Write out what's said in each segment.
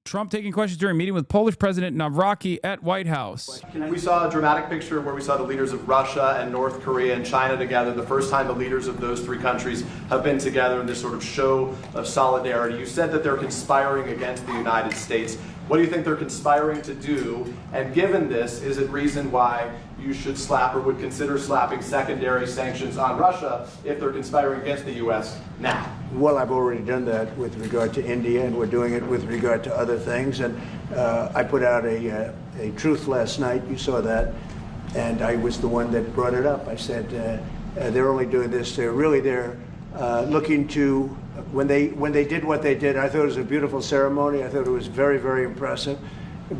Trump taking questions during a meeting with Polish President Nawrocki at White House. We saw a dramatic picture where we saw the leaders of Russia and North Korea and China together. The first time the leaders of those three countries have been together in this sort of show of solidarity. You said that they're conspiring against the United States. What do you think they're conspiring to do? And given this, is it reason why you should slap or would consider slapping secondary sanctions on Russia if they're conspiring against the U.S. now? Well, I've already done that with regard to India, and we're doing it with regard to other things. And I put out a truth last night. You saw that. And I was the one that brought it up. I said they're only doing this. They're looking to, when they did what they did, I thought it was a beautiful ceremony. I thought it was very, very impressive.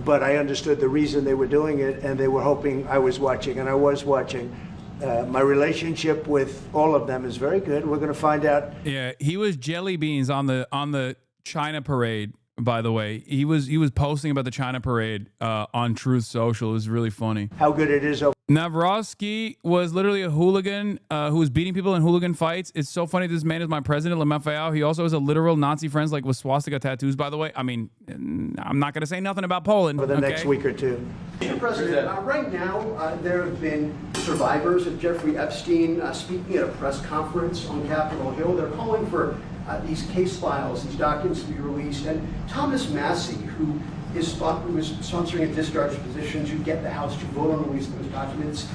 But I understood the reason they were doing it, and they were hoping I was watching, and I was watching. My relationship with all of them is very good. We're going to find out. Yeah, he was jelly beans on the China parade. By the way, he was posting about the China parade on Truth Social. It was really funny. How good it is. Nawrocki was literally a hooligan who was beating people in hooligan fights. It's so funny. This man is my president, LaMafia. He also has a literal Nazi friends, like with swastika tattoos, by the way. I mean, I'm not going to say nothing about Poland. For the next week or two. Mr. President, right now, there have been survivors of Jeffrey Epstein speaking at a press conference on Capitol Hill. They're calling for these case files, these documents to be released. And Thomas Massey, who is sponsoring a discharge position to get the House to vote on the release of those documents,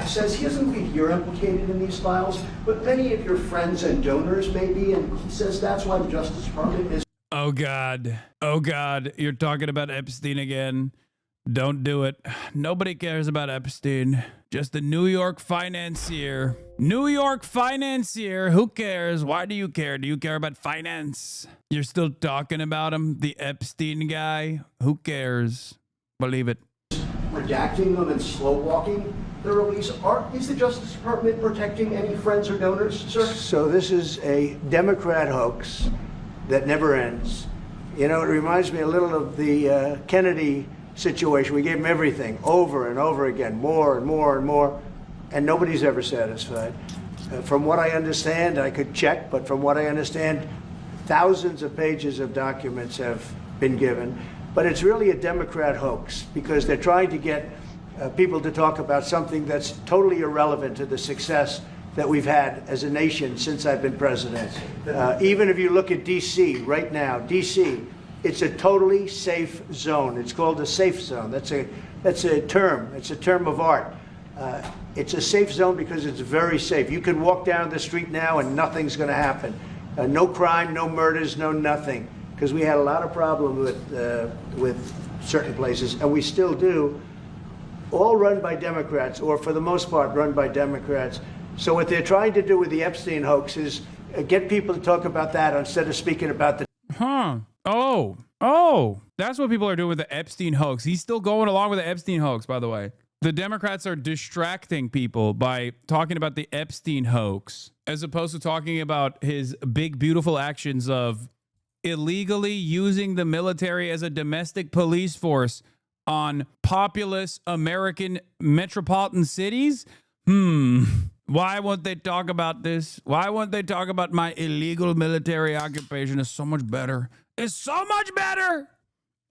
says he doesn't believe you're implicated in these files, but many of your friends and donors may be, and he says that's why the Justice Department is... Oh, God. Oh, God. You're talking about Epstein again. Don't do it. Nobody cares about Epstein. Just the New York financier. New York financier. Who cares? Why do you care? Do you care about finance? You're still talking about him? The Epstein guy? Who cares? Believe it. Redacting them and slow walking the release. Is the Justice Department protecting any friends or donors, sir? So this is a Democrat hoax that never ends. You know, it reminds me a little of the Kennedy situation. We gave him everything over and over again, more and more and more, and nobody's ever satisfied. From what I understand, I could check, but from what I understand, thousands of pages of documents have been given. But it's really a Democrat hoax because they're trying to get people to talk about something that's totally irrelevant to the success that we've had as a nation since I've been president. Even if you look at D.C. right now, D.C., it's a totally safe zone. It's called a safe zone. That's a term. It's a term of art. It's a safe zone because it's very safe. You can walk down the street now and nothing's going to happen. No crime, no murders, no nothing. Because we had a lot of problems with certain places, and we still do. All run by Democrats, or for the most part, run by Democrats. So what they're trying to do with the Epstein hoax is get people to talk about that instead of speaking about the... Oh, that's what people are doing with the Epstein hoax. He's still going along with the Epstein hoax, by the way. The Democrats are distracting people by talking about the Epstein hoax, as opposed to talking about his big, beautiful actions of illegally using the military as a domestic police force on populous American metropolitan cities. Why won't they talk about this? Why won't they talk about my illegal military occupation? It's so much better. It's so much better.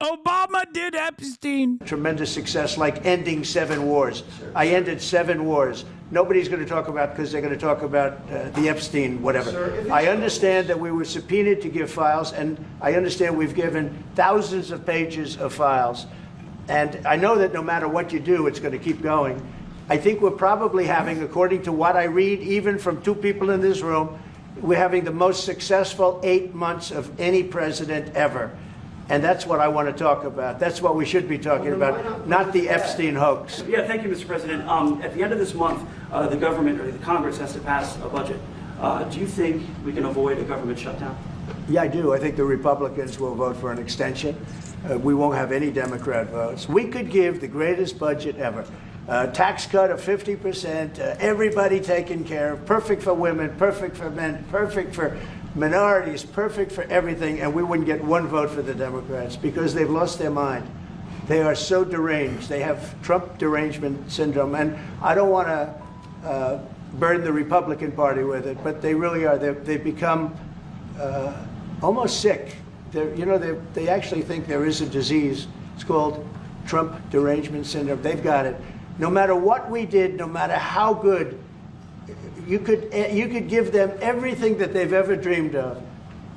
Obama did Epstein. Tremendous success, like ending 7 wars. I ended 7 wars. Nobody's going to talk about, because they're going to talk about the Epstein, whatever. Sir, I understand that we were subpoenaed to give files, and I understand we've given thousands of pages of files. And I know that no matter what you do, it's going to keep going. I think we're probably having, according to what I read, even from 2 people in this room, we're having the most successful 8 months of any president ever. And that's what I want to talk about. That's what we should be talking about, not the Epstein hoax. Yeah, thank you, Mr. President. At the end of this month, the government or the Congress has to pass a budget. Do you think we can avoid a government shutdown? Yeah, I do. I think the Republicans will vote for an extension. We won't have any Democrat votes. We could give the greatest budget ever. Tax cut of 50%, everybody taken care of, perfect for women, perfect for men, perfect for minorities, perfect for everything, and we wouldn't get 1 vote for the Democrats because they've lost their mind. They are so deranged. They have Trump Derangement Syndrome, and I don't want to burden the Republican Party with it, but they really are. They've become almost sick. they actually think there is a disease. It's called Trump Derangement Syndrome. They've got it. No matter what we did, no matter how good, you could give them everything that they've ever dreamed of,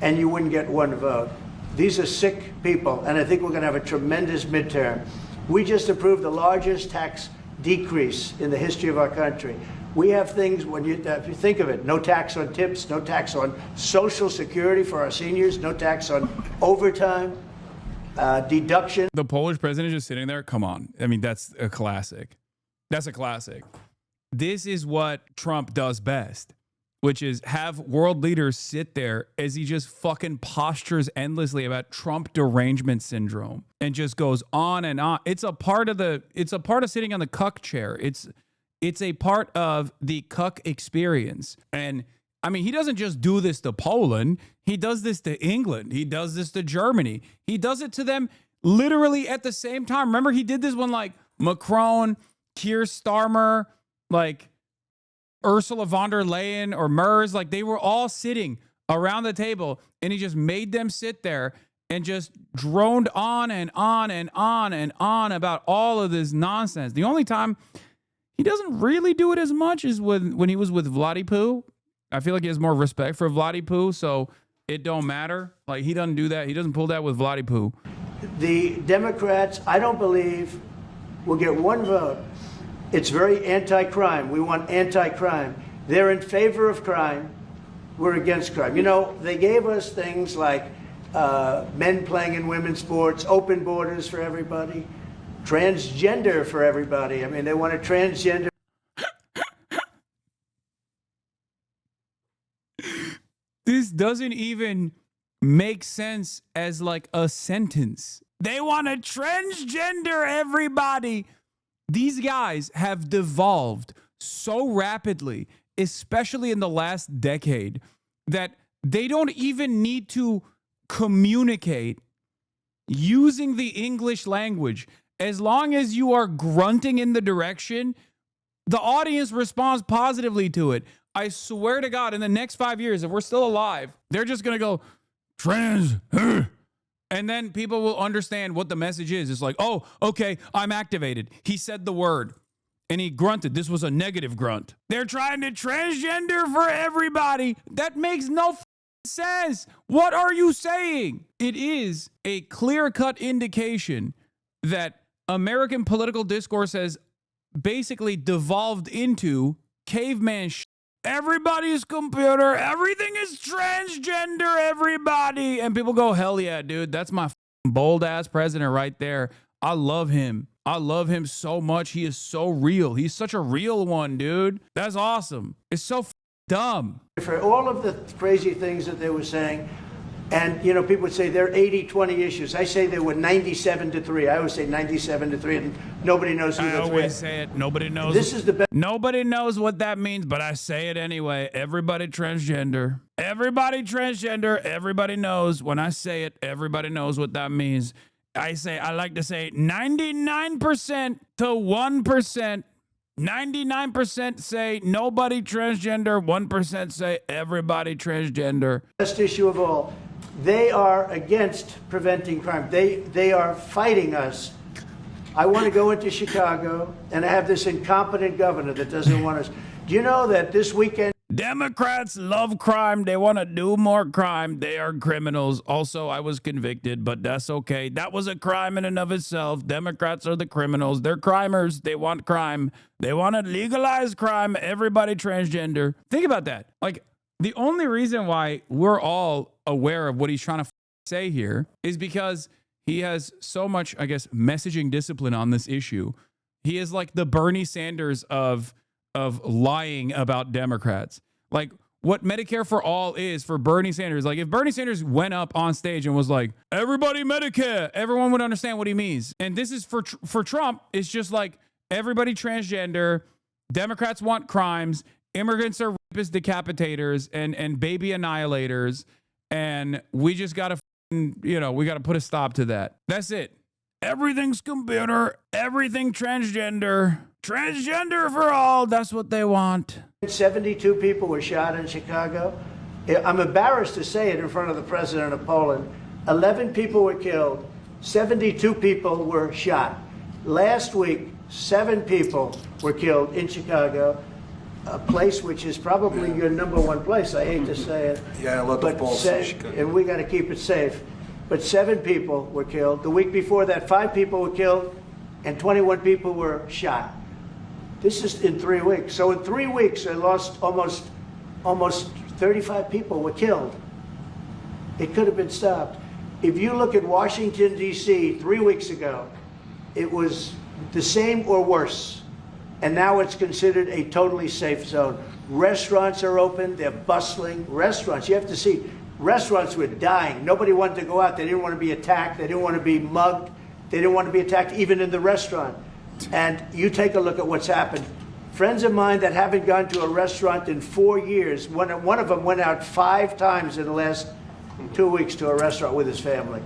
and you wouldn't get one vote. These are sick people, and I think we're going to have a tremendous midterm. We just approved the largest tax decrease in the history of our country. We have things, if you think of it, no tax on tips, no tax on Social Security for our seniors, no tax on overtime, deduction. The Polish president just sitting there. Come on. I mean, that's a classic. That's a classic. This is what Trump does best, which is have world leaders sit there as he just fucking postures endlessly about Trump derangement syndrome and just goes on and on. It's a part of sitting on the cuck chair. It's a part of the cuck experience. And I mean, he doesn't just do this to Poland. He does this to England. He does this to Germany. He does it to them literally at the same time. Remember, he did this when like Macron, Keir Starmer, like Ursula von der Leyen or Merz, like they were all sitting around the table and he just made them sit there and just droned on and on and on and on about all of this nonsense. The only time he doesn't really do it as much is when he was with Vladdy Poo. I feel like he has more respect for Vladdy Poo, so it don't matter. Like he doesn't do that. He doesn't pull that with Vladdy Poo. The Democrats, I don't believe, will get one vote. It's very anti-crime. We want anti-crime. They're in favor of crime. We're against crime. You know, they gave us things like men playing in women's sports, open borders for everybody, transgender for everybody. I mean, they want a transgender. This doesn't even make sense as like a sentence. They want to transgender everybody. These guys have devolved so rapidly, especially in the last decade, that they don't even need to communicate using the English language. As long as you are grunting in the direction, the audience responds positively to it. I swear to God, in the next 5 years, if we're still alive, they're just going to go, trans, and then people will understand what the message is. It's like, oh, okay, I'm activated. He said the word and he grunted. This was a negative grunt. They're trying to transgender for everybody. That makes no sense. What are you saying? It is a clear-cut indication that American political discourse has basically devolved into caveman shit. Everybody's computer, everything is transgender, everybody. And people go, hell yeah, dude. That's my bold ass president right there. I love him. I love him so much. He is so real. He's such a real one, dude. That's awesome. It's so dumb. For all of the crazy things that they were saying, and, you know, people would say they're 80-20 issues. I say they were 97-3. I always say 97-3, and nobody knows who I the always say it. Nobody knows. This is the best. Nobody knows what that means, but I say it anyway. Everybody transgender. Everybody transgender. Everybody knows. When I say it, everybody knows what that means. I like to say 99% to 1%. 99% say nobody transgender. 1% say everybody transgender. Best issue of all. They are against preventing crime. They are fighting us. I want to go into Chicago, and I have this incompetent governor that doesn't want us. Do you know that this weekend? Democrats love crime. They want to do more crime. They are criminals. Also, I was convicted, but that's okay. That was a crime in and of itself. Democrats are the criminals. They're crimers. They want crime. They want to legalize crime. Everybody transgender. Think about that. Like, the only reason why we're all aware of what he's trying to say here is because he has so much, I guess, messaging discipline on this issue. He is like the Bernie Sanders of lying about Democrats. Like what Medicare for all is for Bernie Sanders. Like if Bernie Sanders went up on stage and was like, everybody Medicare, everyone would understand what he means. And this is for Trump. It's just like everybody transgender. Democrats want crimes. Immigrants are rapists, decapitators, and baby annihilators. And we just got to, we got to put a stop to that. That's it. Everything's computer. Everything transgender. Transgender for all. That's what they want. 72 people were shot in Chicago. I'm embarrassed to say it in front of the president of Poland. 11 people were killed. 72 people were shot. Last week, 7 people were killed in Chicago, a place which is probably your number one place. I hate to say it. Yeah, a lot of balls in Chicago. And we got to keep it safe. But 7 people were killed. The week before that, 5 people were killed, and 21 people were shot. This is in 3 weeks. So in 3 weeks, I lost almost 35 people were killed. It could have been stopped. If you look at Washington, D.C., 3 weeks ago, it was the same or worse. And now it's considered a totally safe zone. Restaurants are open, they're bustling. Restaurants, you have to see, restaurants were dying. Nobody wanted to go out. They didn't want to be attacked. They didn't want to be mugged. They didn't want to be attacked even in the restaurant. And you take a look at what's happened. Friends of mine that haven't gone to a restaurant in 4 years, one of them went out 5 times in the last 2 weeks to a restaurant with his family.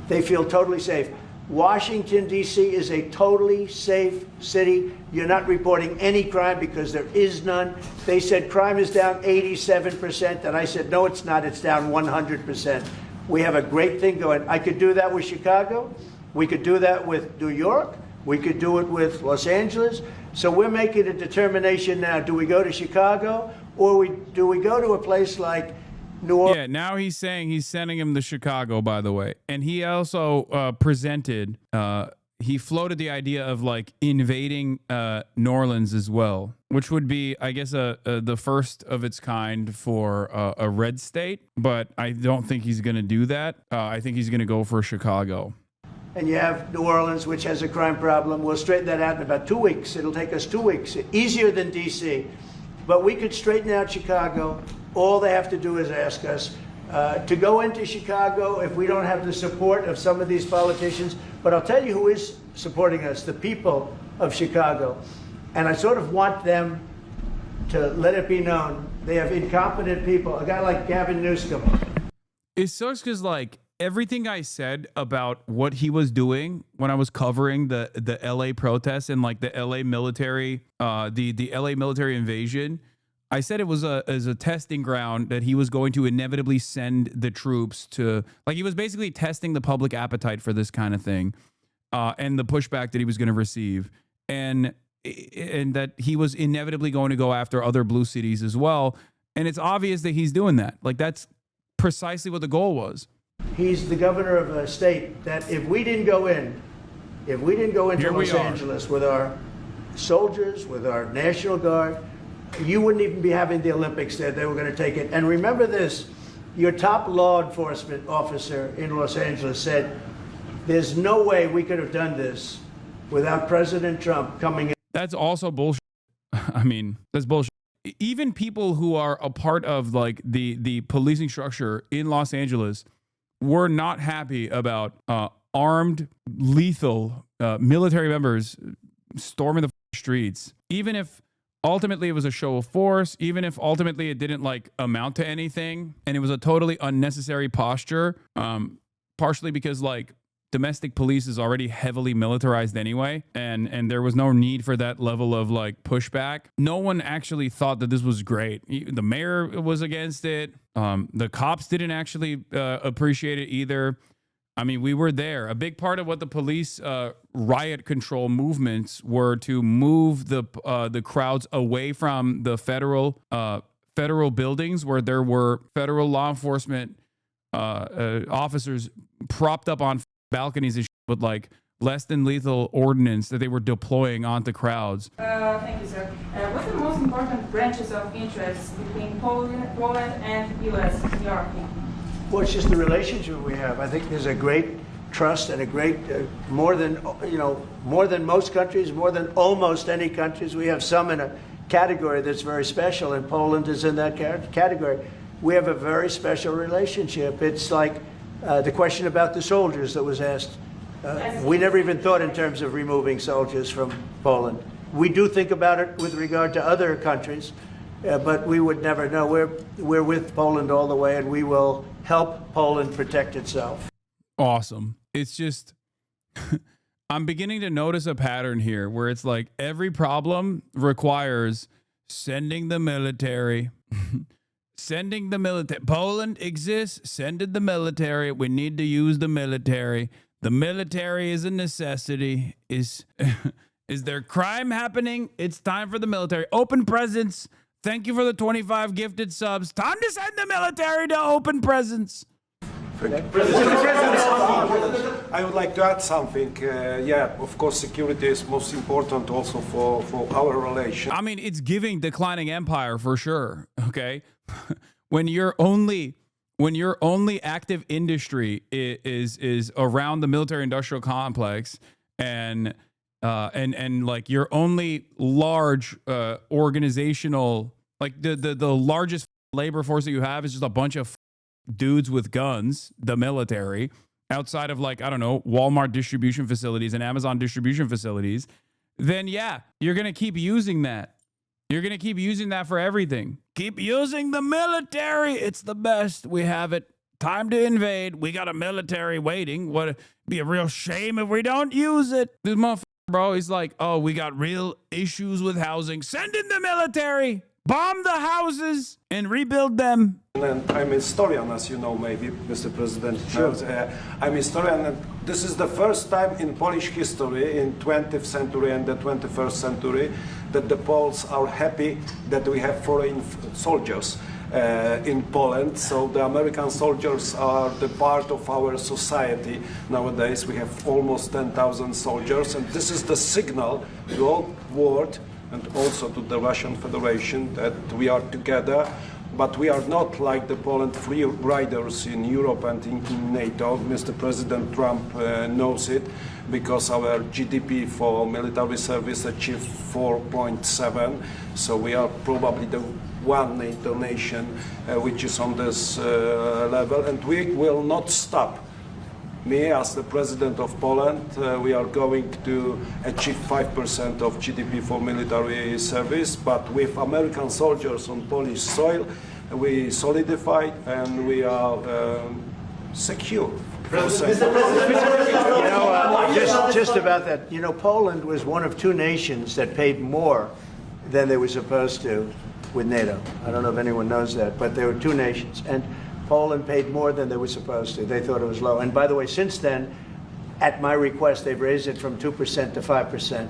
They feel totally safe. Washington, D.C. is a totally safe city. You're not reporting any crime because there is none. They said crime is down 87%, and I said, no, it's not. It's down 100%. We have a great thing going. I could do that with Chicago. We could do that with New York. We could do it with Los Angeles. So we're making a determination now. Do we go to Chicago, or do we go to a place like New Orleans? Yeah, now he's saying he's sending him to Chicago, by the way. And he also presented, he floated the idea of like invading New Orleans as well, which would be, I guess, the first of its kind for a red state. But I don't think he's going to do that. I think he's going to go for Chicago. And you have New Orleans, which has a crime problem. We'll straighten that out in about 2 weeks. It'll take us 2 weeks, easier than D.C. But we could straighten out Chicago. All they have to do is ask us to go into Chicago if we don't have the support of some of these politicians. But I'll tell you who is supporting us, the people of Chicago. And I sort of want them to let it be known. They have incompetent people, a guy like Gavin Newsom. It sucks because, like, everything I said about what he was doing when I was covering the LA protests and like the LA military, the LA military invasion, I said it was as a testing ground that he was going to inevitably send the troops to, like, he was basically testing the public appetite for this kind of thing, and the pushback that he was going to receive, and that he was inevitably going to go after other blue cities as well. And it's obvious that he's doing that. Like, that's precisely what the goal was. He's the governor of a state that if we didn't go into Los Angeles with our soldiers, with our National Guard, you wouldn't even be having the Olympics there. They were going to take it. And remember this, your top law enforcement officer in Los Angeles said, there's no way we could have done this without President Trump coming in. That's also bullshit. I mean, that's bullshit. Even people who are a part of like the policing structure in Los Angeles were not happy about armed, lethal military members storming the streets. Even if ultimately it was a show of force, even if ultimately it didn't like amount to anything, and it was a totally unnecessary posture, partially because like domestic police is already heavily militarized anyway, and there was no need for that level of like pushback. No one actually thought that this was great. The mayor was against it. The cops didn't actually appreciate it either. I mean, we were there. A big part of what the police riot control movements were to move the crowds away from the federal buildings where there were federal law enforcement officers propped up on balconies and shit with like less than lethal ordnance that they were deploying onto crowds. Thank you, sir. What's the most important branches of interest between Poland and U.S. Nawrocki? Well, it's just the relationship we have. I think there's a great trust and a great, more than most countries, more than almost any countries. We have some in a category that's very special, and Poland is in that category. We have a very special relationship. It's like the question about the soldiers that was asked. We never even thought in terms of removing soldiers from Poland. We do think about it with regard to other countries, but we would never know. We're with Poland all the way, and we will help Poland protect itself. Awesome. It's just, I'm beginning to notice a pattern here where it's like every problem requires sending the military, sending the military. Poland exists, sending the military. We need to use the military. The military is a necessity. Is there crime happening? It's time for the military. Open presents. Thank you for the 25 gifted subs. Time to send the military to open presents. I would like to add something. Yeah, of course, security is most important also for our relation. I mean, it's giving declining empire for sure. Okay, when your only active industry is around the military-industrial complex, and like your only large organizational, like the largest labor force that you have is just a bunch of dudes with guns, the military, outside of, like, I don't know, Walmart distribution facilities and Amazon distribution facilities, then yeah, you're going to keep using that. You're going to keep using that for everything. Keep using the military. It's the best. We have it. Time to invade. We got a military waiting. Would be a real shame if we don't use it. This motherfucker, bro, he's like, oh, we got real issues with housing. Send in the military. Bomb the houses and rebuild them. And I'm a historian, as you know, maybe, Mr. President. Sure. I'm a historian, and this is the first time in Polish history, in 20th century and the 21st century, that the Poles are happy that we have foreign soldiers in Poland. So the American soldiers are the part of our society nowadays. We have almost 10,000 soldiers, and this is the signal to the whole world and also to the Russian Federation that we are together, but we are not like the Poland free riders in Europe and in NATO. Mr. President Trump knows it, because our GDP for military service achieved 4.7, so we are probably the one NATO nation which is on this level, and we will not stop. Me, as the President of Poland, we are going to achieve 5% of GDP for military service, but with American soldiers on Polish soil, we solidify and we are secure. Just about that, Poland was one of two nations that paid more than they were supposed to with NATO. I don't know if anyone knows that, but there were two nations. And Poland paid more than they were supposed to. They thought it was low. And by the way, since then, at my request, they've raised it from 2% to 5%.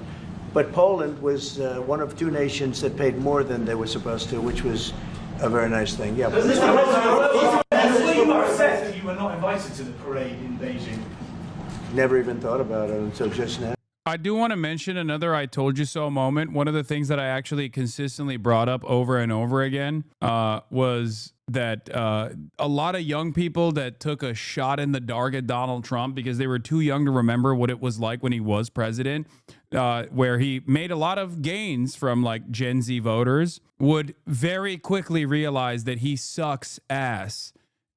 But Poland was one of two nations that paid more than they were supposed to, which was a very nice thing. Yeah. You were not invited to the parade in Beijing. Never even thought about it until just now. I do want to mention another I told you so moment. One of the things that I actually consistently brought up over and over again was that a lot of young people that took a shot in the dark at Donald Trump because they were too young to remember what it was like when he was president, where he made a lot of gains from like Gen Z voters, would very quickly realize that he sucks ass.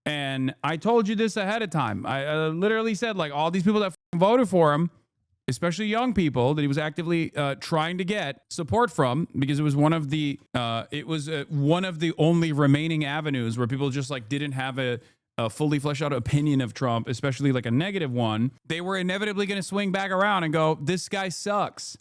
And I told you this ahead of time. I literally said, like, all these people that voted for him, especially young people that he was actively trying to get support from, because it was one of the one of the only remaining avenues where people just like didn't have a fully fleshed out opinion of Trump, especially like a negative one. They were inevitably going to swing back around and go, this guy sucks.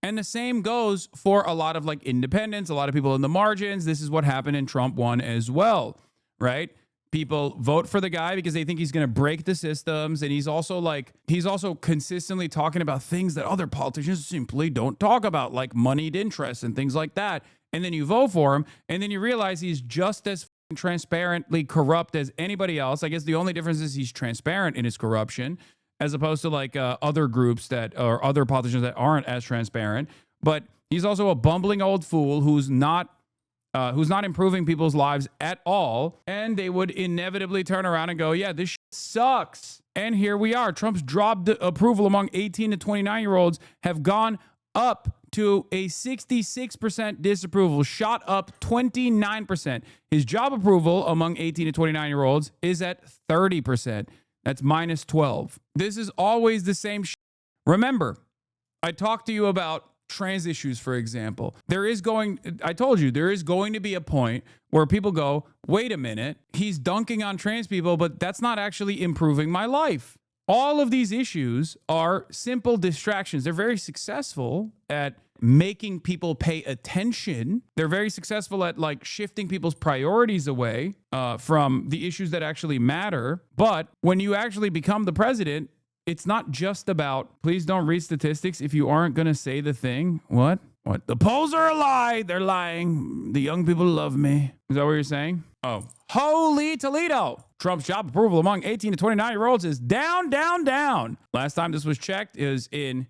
And the same goes for a lot of like independents, a lot of people in the margins. This is what happened in Trump 1 as well, right? People vote for the guy because they think he's going to break the systems. And he's also consistently talking about things that other politicians simply don't talk about, like moneyed interests and things like that. And then you vote for him, and then you realize he's just as transparently corrupt as anybody else. I guess the only difference is he's transparent in his corruption, as opposed to like other groups that or other politicians that aren't as transparent. But he's also a bumbling old fool who's not improving people's lives at all. And they would inevitably turn around and go, yeah, this shit sucks. And here we are. Trump's dropped approval among 18 to 29-year-olds have gone up to a 66% disapproval, shot up 29%. His job approval among 18 to 29-year-olds is at 30%. That's minus 12. This is always the same shit. Remember, I talked to you about trans issues, for example. I told you, there is going to be a point where people go, wait a minute, he's dunking on trans people, but that's not actually improving my life. All of these issues are simple distractions. They're very successful at making people pay attention. They're very successful at like shifting people's priorities away from the issues that actually matter. But when you actually become the president, it's not just about, please don't read statistics if you aren't going to say the thing. What? The polls are a lie. They're lying. The young people love me. Is that what you're saying? Oh, holy Toledo. Trump's job approval among 18 to 29-year-olds is down, down, down. Last time this was checked is in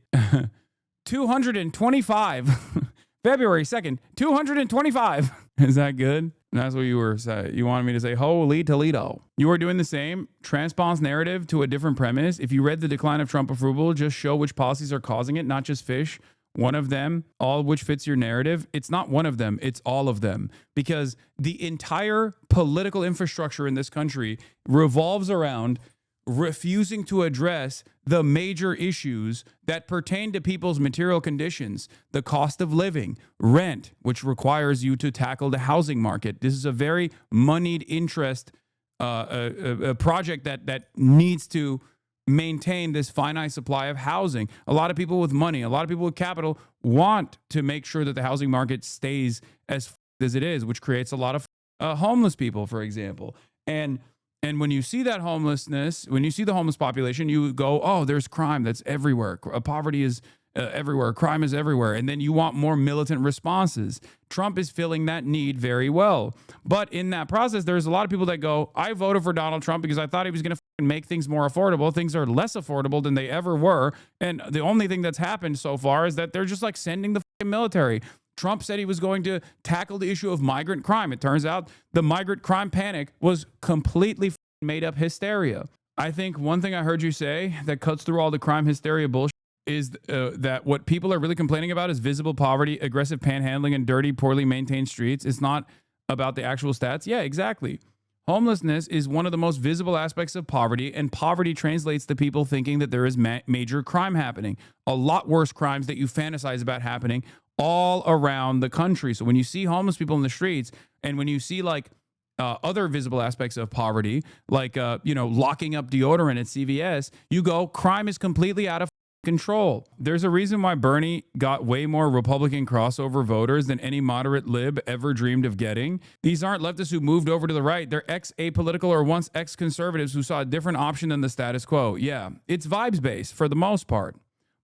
225. February 2nd, 225. Is that good? That's what you were saying. You wanted me to say, holy Toledo. You are doing the same. Transpose narrative to a different premise. If you read The Decline of Trump Approval, just show which policies are causing it, not just fish. One of them, all of which fits your narrative. It's not one of them, it's all of them. Because the entire political infrastructure in this country revolves around refusing to address the major issues that pertain to people's material conditions, the cost of living, rent, which requires you to tackle the housing market. This is a very moneyed interest a project that needs to maintain this finite supply of housing. A lot of people with money, a lot of people with capital want to make sure that the housing market stays as it is, which creates a lot of homeless people, for example. And when you see that homelessness, when you see the homeless population, you go, oh, there's crime that's everywhere. Poverty is everywhere. Crime is everywhere. And then you want more militant responses. Trump is filling that need very well. But in that process, there's a lot of people that go, I voted for Donald Trump because I thought he was going to make things more affordable. Things are less affordable than they ever were. And the only thing that's happened so far is that they're just like sending the military. Trump said he was going to tackle the issue of migrant crime. It turns out the migrant crime panic was completely made up hysteria. I think one thing I heard you say that cuts through all the crime hysteria bullshit is that what people are really complaining about is visible poverty, aggressive panhandling, and dirty, poorly maintained streets. It's not about the actual stats. Yeah, exactly. Homelessness is one of the most visible aspects of poverty, and poverty translates to people thinking that there is major crime happening. A lot worse crimes that you fantasize about happening all around the country. So when you see homeless people in the streets, and when you see like other visible aspects of poverty, like locking up deodorant at CVS, you go, crime is completely out of control. There's a reason why Bernie got way more Republican crossover voters than any moderate lib ever dreamed of getting. These aren't leftists who moved over to the right. They're ex-apolitical or once ex-conservatives who saw a different option than the status quo. Yeah, it's vibes-based for the most part.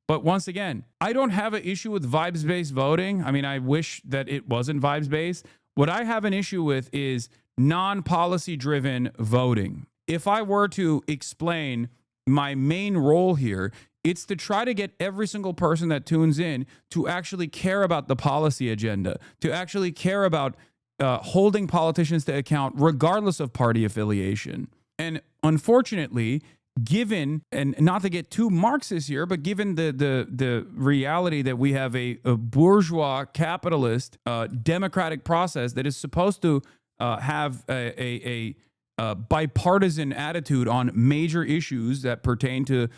But once again, I don't have an issue with vibes-based voting. I mean, I wish that it wasn't vibes-based. What I have an issue with is non-policy driven voting. If I were to explain my main role here, it's to try to get every single person that tunes in to actually care about the policy agenda, to actually care about holding politicians to account regardless of party affiliation. And unfortunately, given, and not to get too Marxist here, but given the reality that we have a bourgeois capitalist democratic process that is supposed to have a bipartisan attitude on major issues that pertain to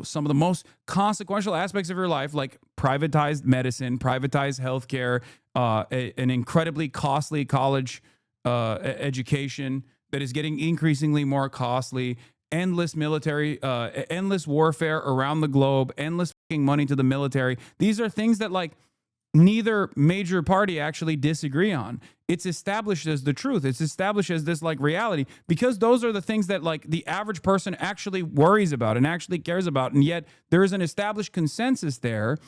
some of the most consequential aspects of your life, like privatized medicine, privatized healthcare, an incredibly costly college education that is getting increasingly more costly, endless military, endless warfare around the globe, endless fucking money to the military. These are things that like neither major party actually disagree on. It's established as the truth. It's established as this like reality because those are the things that like the average person actually worries about and actually cares about. And yet there is an established consensus there.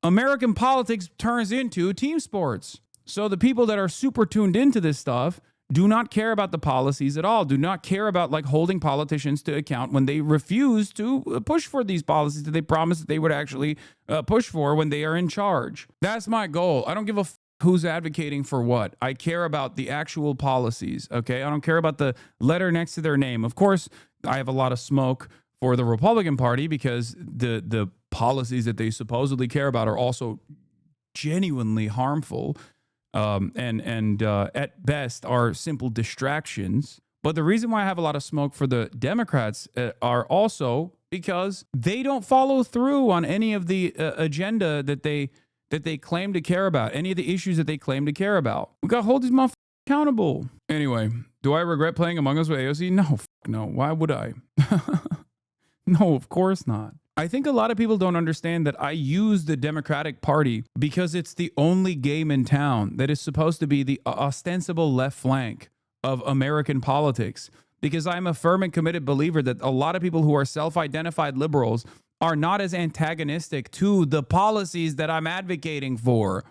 American politics turns into team sports. So the people that are super tuned into this stuff do not care about the policies at all, do not care about like holding politicians to account when they refuse to push for these policies that they promised that they would actually push for when they are in charge. That's my goal. I don't give a who's advocating for what. I care about the actual policies, okay? I don't care about the letter next to their name. Of course, I have a lot of smoke for the Republican Party because the policies that they supposedly care about are also genuinely harmful. And at best are simple distractions. But the reason why I have a lot of smoke for the Democrats are also because they don't follow through on any of the agenda that they claim to care about, any of the issues that they claim to care about. We got to hold these motherfuckers accountable. Anyway, do I regret playing Among Us with AOC? No, no. Why would I? No, of course not. I think a lot of people don't understand that I use the Democratic Party because it's the only game in town that is supposed to be the ostensible left flank of American politics. Because I'm a firm and committed believer that a lot of people who are self-identified liberals are not as antagonistic to the policies that I'm advocating for.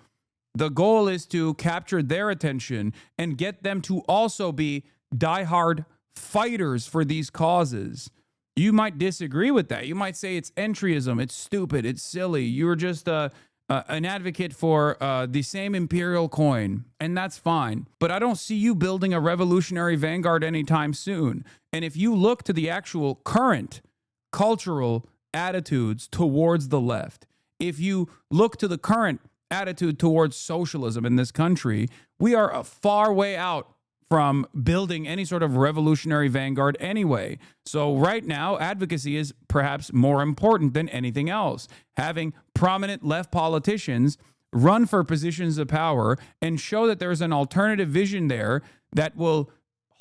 The goal is to capture their attention and get them to also be diehard fighters for these causes. You might disagree with that. You might say it's entryism, it's stupid, it's silly. You're just an advocate for the same imperial coin, and that's fine. But I don't see you building a revolutionary vanguard anytime soon. And if you look to the actual current cultural attitudes towards the left, if you look to the current attitude towards socialism in this country, we are a far way out from building any sort of revolutionary vanguard anyway. So right now, advocacy is perhaps more important than anything else. Having prominent left politicians run for positions of power and show that there's an alternative vision there that will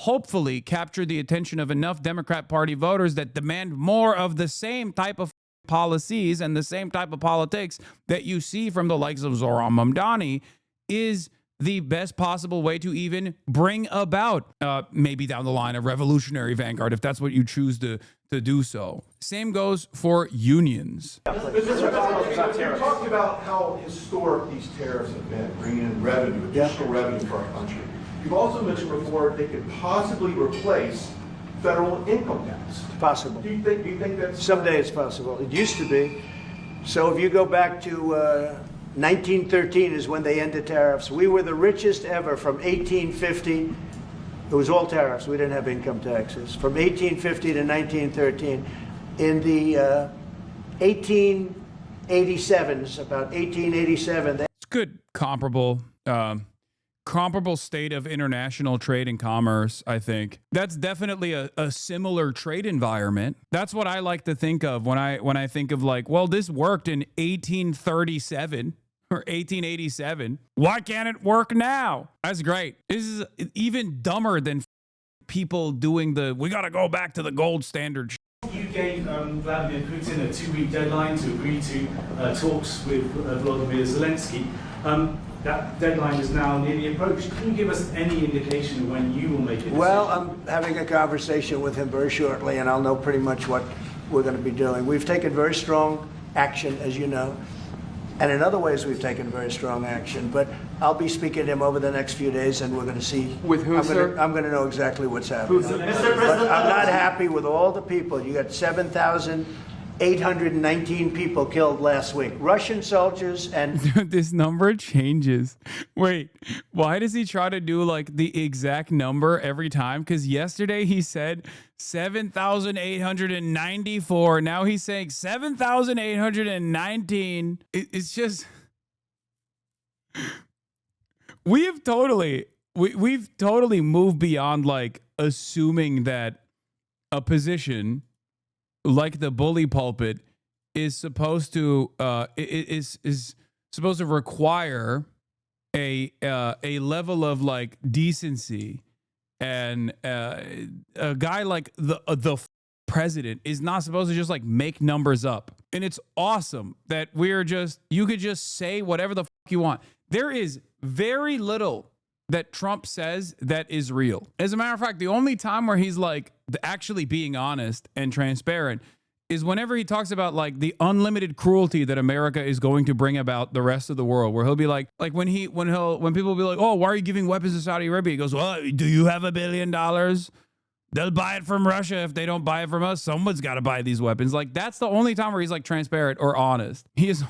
hopefully capture the attention of enough Democrat Party voters that demand more of the same type of policies and the same type of politics that you see from the likes of Zoran Mamdani is the best possible way to even bring about maybe down the line a revolutionary vanguard, if that's what you choose to do so. Same goes for unions. Mr. President, you talked about how historic these tariffs have been, bringing in revenue, additional revenue for our country. You've also mentioned before they could possibly replace federal income tax. It's possible. Do you think that's... Someday it's possible. It used to be. So if you go back to 1913 is when they ended tariffs. We were the richest ever from 1850. It was all tariffs. We didn't have income taxes. From 1850 to 1913. In the 1887s, about 1887. It's good comparable state of international trade and commerce, I think. That's definitely a similar trade environment. That's what I like to think of when I think of like, well, this worked in 1837 or 1887. Why can't it work now? That's great. This is even dumber than people doing we got to go back to the gold standard. You gave Vladimir Putin a 2-week deadline to agree to talks with Volodymyr Zelensky. That deadline is now nearly approached. Can you give us any indication of when you will make it? Well, I'm having a conversation with him very shortly, and I'll know pretty much what we're going to be doing. We've taken very strong action, as you know, and in other ways we've taken very strong action. But I'll be speaking to him over the next few days, and we're going to see. With who, sir? I'm going to know exactly what's happening. But I'm not happy with all the people. You got 7,819 people killed last week. Russian soldiers and... This number changes. Wait, why does he try to do like the exact number every time? Because yesterday he said 7,894. Now he's saying 7,819. It's just... We've totally moved beyond like assuming that a position like the bully pulpit is supposed to is supposed to require a level of like decency, and a guy like the president is not supposed to just like make numbers up. And it's awesome that you could just say whatever the fuck you want. There is very little that Trump says that is real. As a matter of fact, the only time where he's like actually being honest and transparent is whenever he talks about like the unlimited cruelty that America is going to bring about the rest of the world, where he'll be like when people will be like, oh, why are you giving weapons to Saudi Arabia? He goes, well, do you have $1 billion? They'll buy it from Russia. If they don't buy it from us, someone's got to buy these weapons. Like, that's the only time where he's like transparent or honest. He's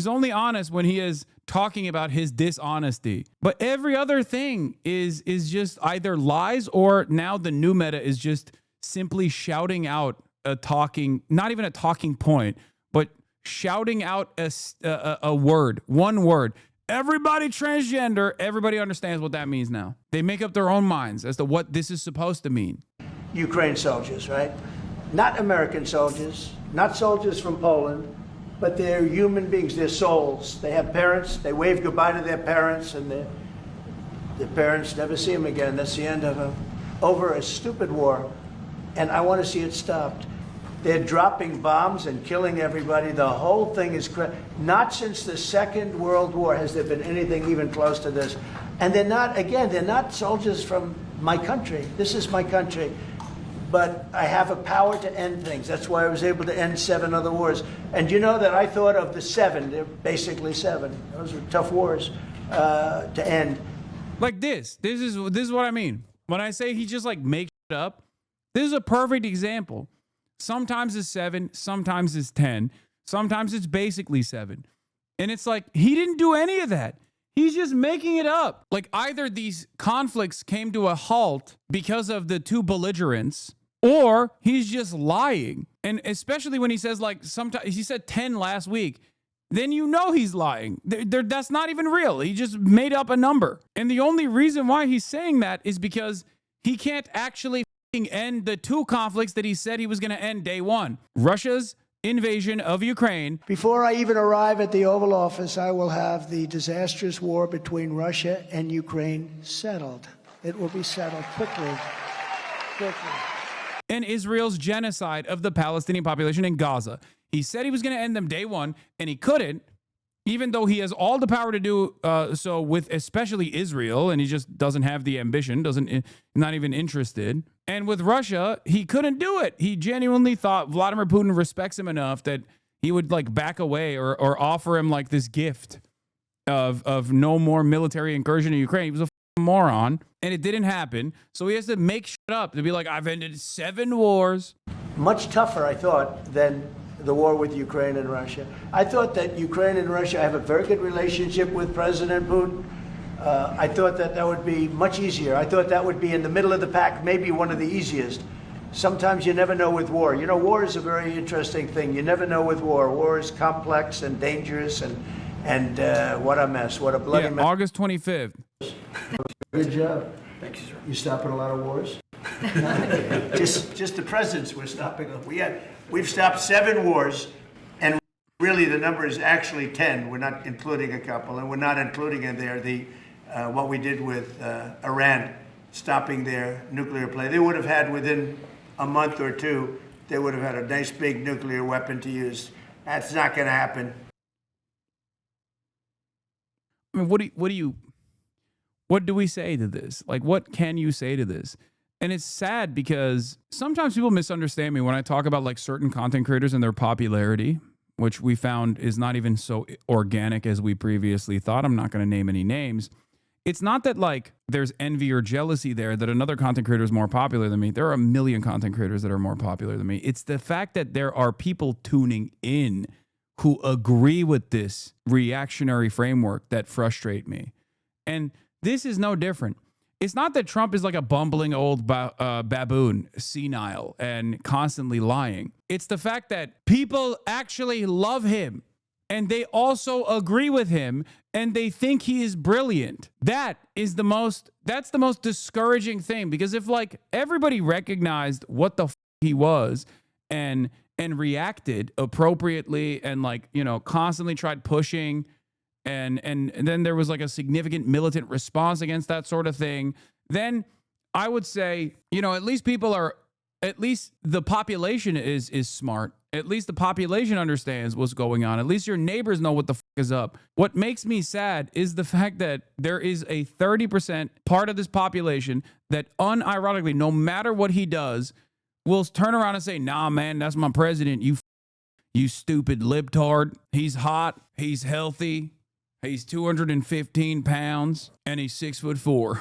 only honest when he is talking about his dishonesty. But every other thing is just either lies, or now the new meta is just simply shouting out not even a talking point, but shouting out a word, one word. Everybody transgender, everybody understands what that means now. They make up their own minds as to what this is supposed to mean. Ukraine soldiers, right? Not American soldiers, not soldiers from Poland, but they're human beings, they're souls. They have parents, they wave goodbye to their parents, and their parents never see them again. That's the end of them. Over a stupid war, and I want to see it stopped. They're dropping bombs and killing everybody. The whole thing is not since the Second World War has there been anything even close to this. And they're not, again, they're not soldiers from my country. This is my country. But I have a power to end things. That's why I was able to end 7 other wars. And you know that I thought of the 7, they're basically 7. Those were tough wars to end. Like this is what I mean. When I say he just like makes it up, this is a perfect example. Sometimes it's 7, sometimes it's 10, sometimes it's basically 7. And it's like, he didn't do any of that. He's just making it up. Like either these conflicts came to a halt because of the two belligerents, or he's just lying. And especially when he says like, sometimes he said 10 last week, then you know he's lying. That's not even real. He just made up a number. And the only reason why he's saying that is because he can't actually end the 2 conflicts that he said he was going to end day 1. Russia's invasion of Ukraine. Before I even arrive at the Oval Office, I will have the disastrous war between Russia and Ukraine settled. It will be settled quickly. And Israel's genocide of the Palestinian population in Gaza. He said he was going to end them day 1, and he couldn't, even though he has all the power to do so with especially Israel, and he just doesn't have the ambition, not even interested. And with Russia, he couldn't do it. He genuinely thought Vladimir Putin respects him enough that he would like back away or offer him like this gift of no more military incursion in Ukraine. He was a moron, and it didn't happen. So he has to make shit up to be like, I've ended 7 wars. Much tougher, I thought, than the war with Ukraine and Russia. I thought that Ukraine and Russia have a very good relationship with President Putin. I thought that would be much easier. I thought that would be in the middle of the pack, maybe one of the easiest. Sometimes you never know with war. You know, war is a very interesting thing. You never know with war. War is complex and dangerous, and what a mess, what a bloody mess. August 25th. Good job. Thank you, sir. You stopping a lot of wars? just the presidents we're stopping. We've stopped 7 wars, and really the number is actually 10. We're not including a couple, and we're not including in there what we did with Iran, stopping their nuclear play. They would have had within a month or 2, they would have had a nice big nuclear weapon to use. That's not going to happen. I mean, what do we say to this? Like, what can you say to this? And it's sad because sometimes people misunderstand me when I talk about like certain content creators and their popularity, which we found is not even so organic as we previously thought. I'm not going to name any names. It's not that like there's envy or jealousy there that another content creator is more popular than me. There are a million content creators that are more popular than me. It's the fact that there are people tuning in who agree with this reactionary framework that frustrate me. And this is no different. It's not that Trump is like a bumbling old baboon, senile and constantly lying. It's the fact that people actually love him and they also agree with him and they think he is brilliant. That's the most discouraging thing, because if like everybody recognized what the he was and reacted appropriately and like, you know, constantly tried pushing and then there was like a significant militant response against that sort of thing, then I would say, you know, at least the population is smart. At least the population understands what's going on. At least your neighbors know what the is up. What makes me sad is the fact that there is a 30% part of this population that unironically, no matter what he does, will turn around and say, nah, man, that's my president. You stupid libtard. He's hot. He's healthy. He's 215 pounds and he's 6'4",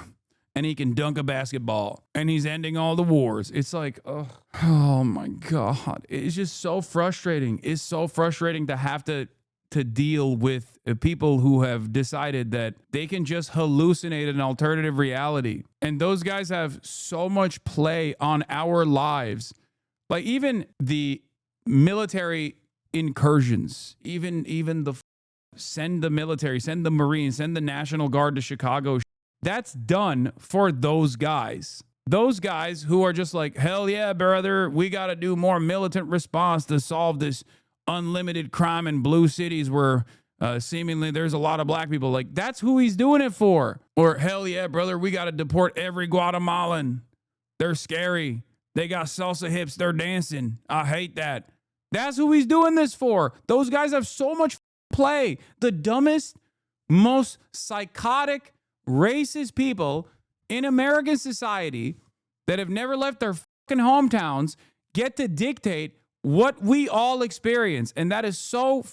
and he can dunk a basketball and he's ending all the wars. It's like, oh my God. It's just so frustrating. It's so frustrating to have to deal with people who have decided that they can just hallucinate an alternative reality. And those guys have so much play on our lives. Like even the military incursions, even the send the military, send the Marines, send the National Guard to Chicago. That's done for those guys. Those guys who are just like, hell yeah, brother, we got to do more militant response to solve this unlimited crime in blue cities where seemingly there's a lot of black people. Like, that's who he's doing it for. Or hell yeah, brother, we got to deport every Guatemalan. They're scary. They got salsa hips. They're dancing. I hate that. That's who he's doing this for. Those guys have so much play. The dumbest, most psychotic, racist people in American society that have never left their fucking hometowns get to dictate what we all experience. And that is so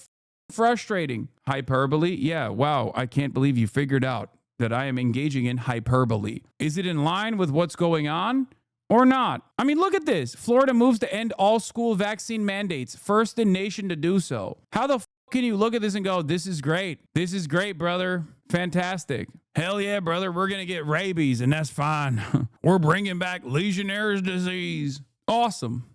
frustrating. Hyperbole? Yeah, wow. I can't believe you figured out that I am engaging in hyperbole. Is it in line with what's going on or not? I mean, look at this. Florida moves to end all school vaccine mandates. First in nation to do so. How the can you look at this and go, this is great. This is great, brother. Fantastic. Hell yeah, brother. We're going to get rabies and that's fine. We're bringing back Legionnaire's disease. Awesome.